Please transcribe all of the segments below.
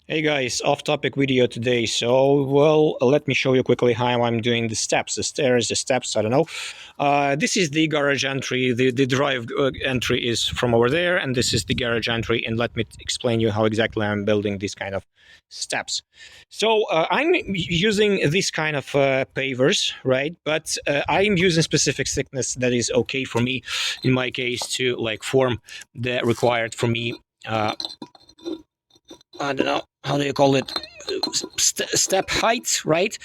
Hey guys, off-topic video today. Let me show you quickly how I'm doing the steps, the stairs, the steps. I don't know. This is the garage entry. The drive entry is from over there, and this is the garage entry. And let me explain you how exactly I'm building these kind of steps. I'm using this kind of pavers, right? But I'm using specific thickness that is okay for me, in my case, to like form the required for me. I don't know how do you call it, step height, right?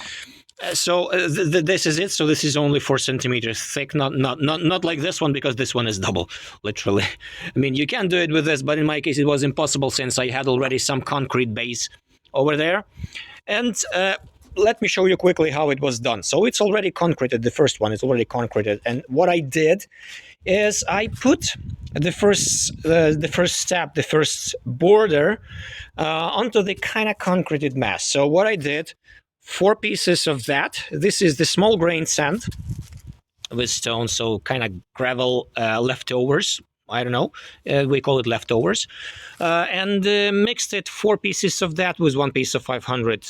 This is it. So this is only 4 centimeters thick, not like this one, because this one is double, literally. I mean, you can do it with this, but in my case, it was impossible since I had already some concrete base over there. And let me show you quickly how it was done. So it's already concreted. The first one is already concreted, and what I did is I put the first step, the first border, onto the kind of concreted mass. So what I did, 4 pieces of that. This is the small grain sand with stone, so kind of gravel leftovers. I don't know. We call it leftovers. And mixed it 4 pieces of that with 1 piece of 500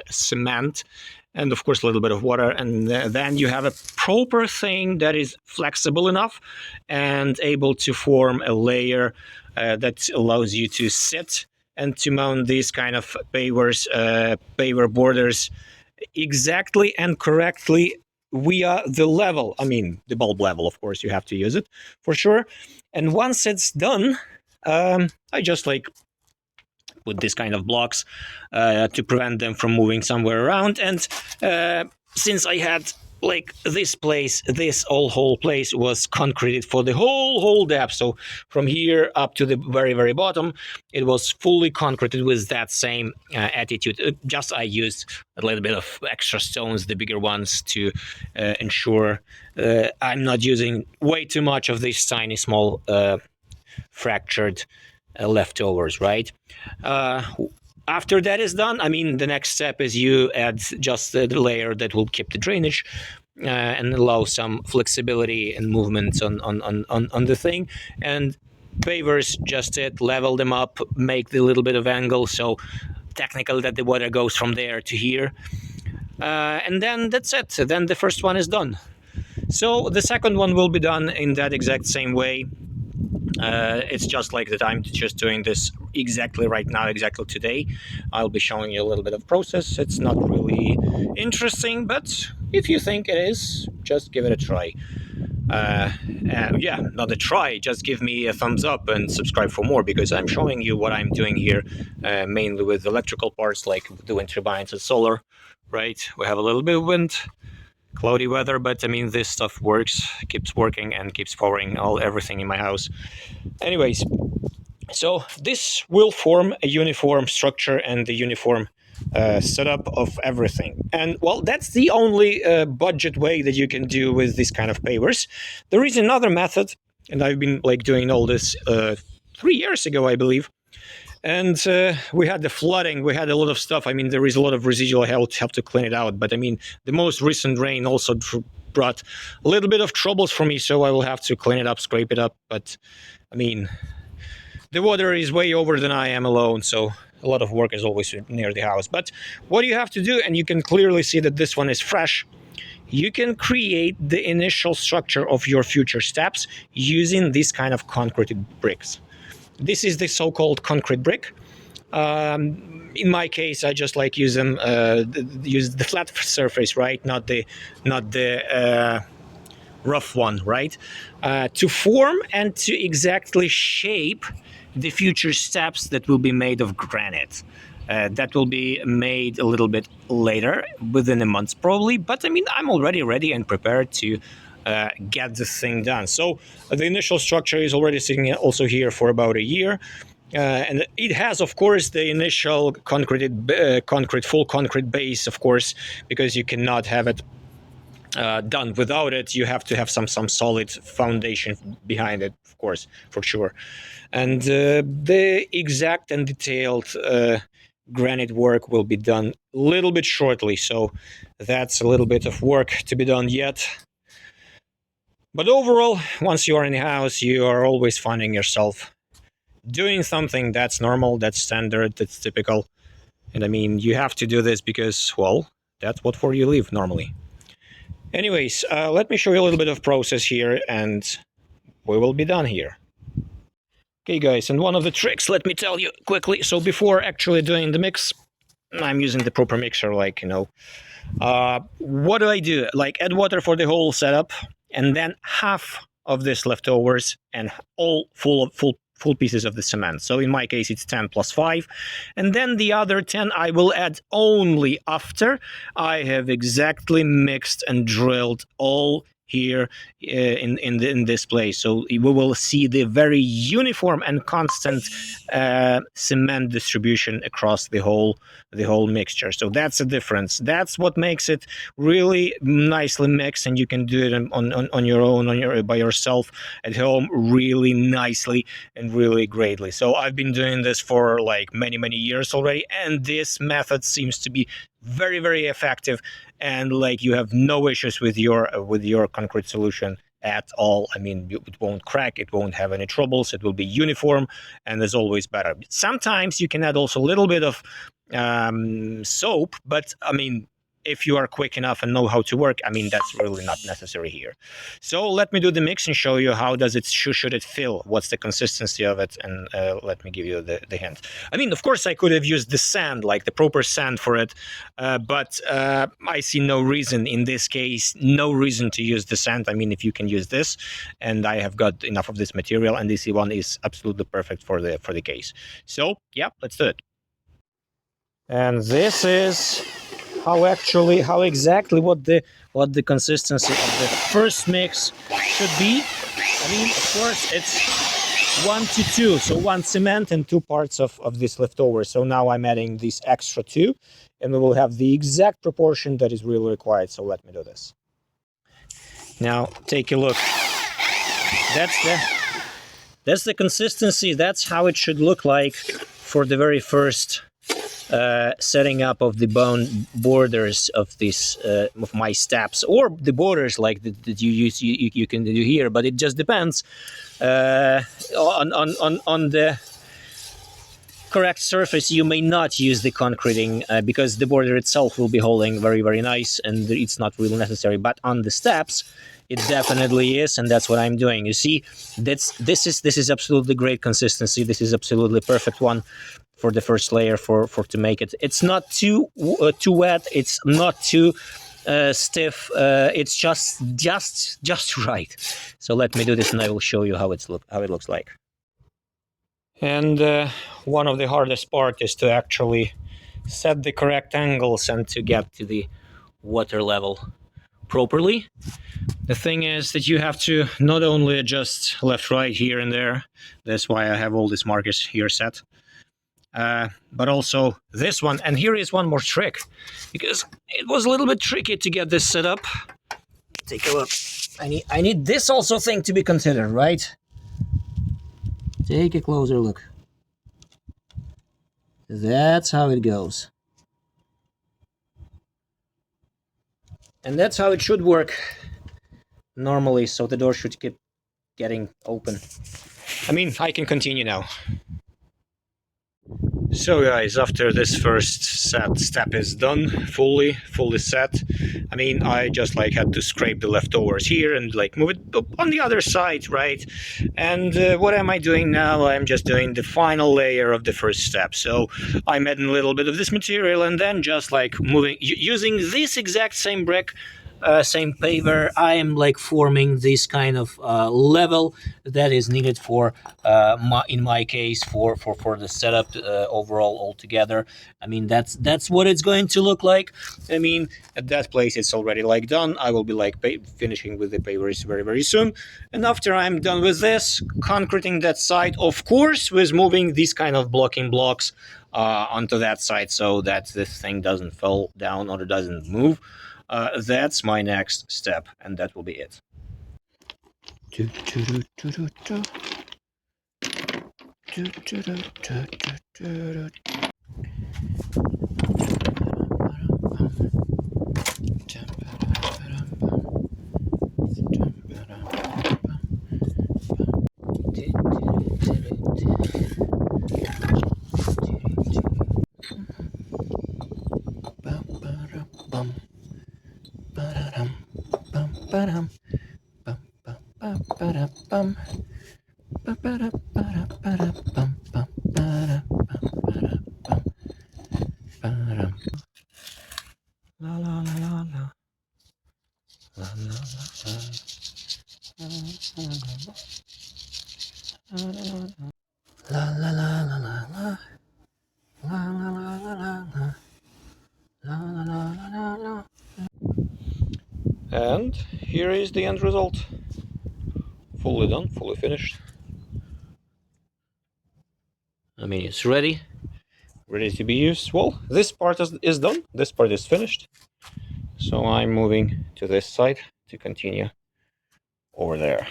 cement, and of course a little bit of water, and then you have a proper thing that is flexible enough and able to form a layer that allows you to sit and to mount these kind of paver borders exactly and correctly via the level. I mean, the bulb level, of course, you have to use it for sure. And once it's done, I just like with this kind of blocks to prevent them from moving somewhere around. And since I had like this whole place was concreted for the whole depth. So from here up to the very bottom, it was fully concreted with that same attitude. Just I used a little bit of extra stones, the bigger ones, to ensure I'm not using way too much of these tiny small fractured leftovers, right? After that is done, I mean, the next step is you add just the layer that will keep the drainage and allow some flexibility and movement on the thing. And pavers just it, level them up, make the little bit of angle, so technical that the water goes from there to here. And then that's it. Then the first one is done. So the second one will be done in that exact same way. It's just like that I'm just doing this exactly right now, exactly today. I'll be showing you a little bit of process. It's not really interesting, but if you think it is, just give it a try. Yeah, not a try, just give me a thumbs up and subscribe for more, because I'm showing you what I'm doing here, mainly with electrical parts like the wind turbines and solar, right? We have a little bit of wind, cloudy weather, but I mean, this stuff works, keeps working, and keeps powering everything in my house. Anyways, so this will form a uniform structure and the uniform setup of everything. And well, that's the only budget way that you can do with this kind of pavers. There is another method, and I've been like doing all this 3 years ago, I believe. And we had the flooding, we had a lot of stuff. I mean, there is a lot of residual. I have to clean it out. But I mean, the most recent rain also brought a little bit of troubles for me, so I will have to clean it up, scrape it up. But I mean, the water is way over than I am alone, so a lot of work is always near the house. But what you have to do, and you can clearly see that this one is fresh, you can create the initial structure of your future steps using this kind of concrete bricks. This is the so-called concrete brick. In my case, I just like use them, use the flat surface, right? Not the rough one, right? To form and to exactly shape the future steps that will be made of granite. That will be made a little bit later, within a month probably. But I mean, I'm already ready and prepared to get the thing done. So the initial structure is already sitting also here for about a year. And it has, of course, the initial full concrete base, of course, because you cannot have it done without it. You have to have some solid foundation behind it, of course, for sure. And the exact and detailed granite work will be done a little bit shortly. So that's a little bit of work to be done yet. But overall, once you are in the house, you are always finding yourself doing something that's normal, that's standard, that's typical. And I mean, you have to do this because, well, that's what for you live normally. Anyways, let me show you a little bit of process here, and we will be done here. Okay, guys, and one of the tricks, let me tell you quickly. So before actually doing the mix, I'm using the proper mixer, like, what do I do? Like, add water for the whole setup, and then half of this leftovers and all full pieces of the cement. So in my case, it's 10 plus 5. And then the other 10 I will add only after I have exactly mixed and drilled all here in this place. So we will see the very uniform and constant cement distribution across the whole mixture. So that's the difference. That's what makes it really nicely mixed, and you can do it on your own, by yourself at home, really nicely and really greatly. So I've been doing this for like many years already, and this method seems to be very effective, and like you have no issues with your concrete solution at all. I mean, it won't crack, it won't have any troubles, it will be uniform, and is always better. Sometimes you can add also a little bit of soap, but I mean, if you are quick enough and know how to work, I mean, that's really not necessary here. So let me do the mix and show you how does it should it feel, what's the consistency of it, and let me give you the hint. I mean, of course, I could have used the sand, like the proper sand for it, but I see no reason in this case, no reason to use the sand. I mean, if you can use this, and I have got enough of this material, and this one is absolutely perfect for the case. So yeah, let's do it. And this is how exactly what the consistency of the first mix should be. I mean, of course, it's 1 to 2, so 1 cement and 2 parts of this leftover. So now I'm adding this extra 2, and we will have the exact proportion that is really required. So let me do this. Now take a look. That's the consistency. That's how it should look like for the very first setting up of the borders of this of my steps, or the borders like that you can do here, but it just depends on the correct surface. You may not use the concreting because the border itself will be holding very nice, and it's not really necessary. But on the steps, it definitely is, and that's what I'm doing. You see, this is absolutely great consistency. This is absolutely perfect one for the first layer for to make it. It's not too wet. It's not too stiff. It's just right. So let me do this, and I will show you how it looks like. And one of the hardest part is to actually set the correct angles and to get to the water level properly. The thing is that you have to not only adjust left, right, here and there. That's why I have all these markers here set. But also this one. And here is one more trick, because it was a little bit tricky to get this set up. Take a look. I need this also thing to be considered, right? Take a closer look. That's how it goes. And that's how it should work normally, so the door should keep getting open. I mean, I can continue now. So guys, after this first step is done, fully set, I mean, I just like had to scrape the leftovers here and like move it up on the other side, right? And what am I doing now? I'm just doing the final layer of the first step. So I'm adding a little bit of this material, and then just like moving, using this exact same brick, same paver, I am like forming this kind of level that is needed for in my case for the setup overall altogether. I mean, that's what it's going to look like. I mean, at that place it's already like done. I will be like finishing with the pavers very soon, and after I'm done with this, concreting that side, of course, with moving these kind of blocking blocks onto that side so that this thing doesn't fall down or doesn't move. That's my next step, and that will be it. La la la la la. La la la la. La la la la la la. La la la la la la. La la la la la. And here is the end result. Fully done, fully finished. I mean, it's ready to be used. Well, this part is done. This part is finished. So I'm moving to this side to continue over there.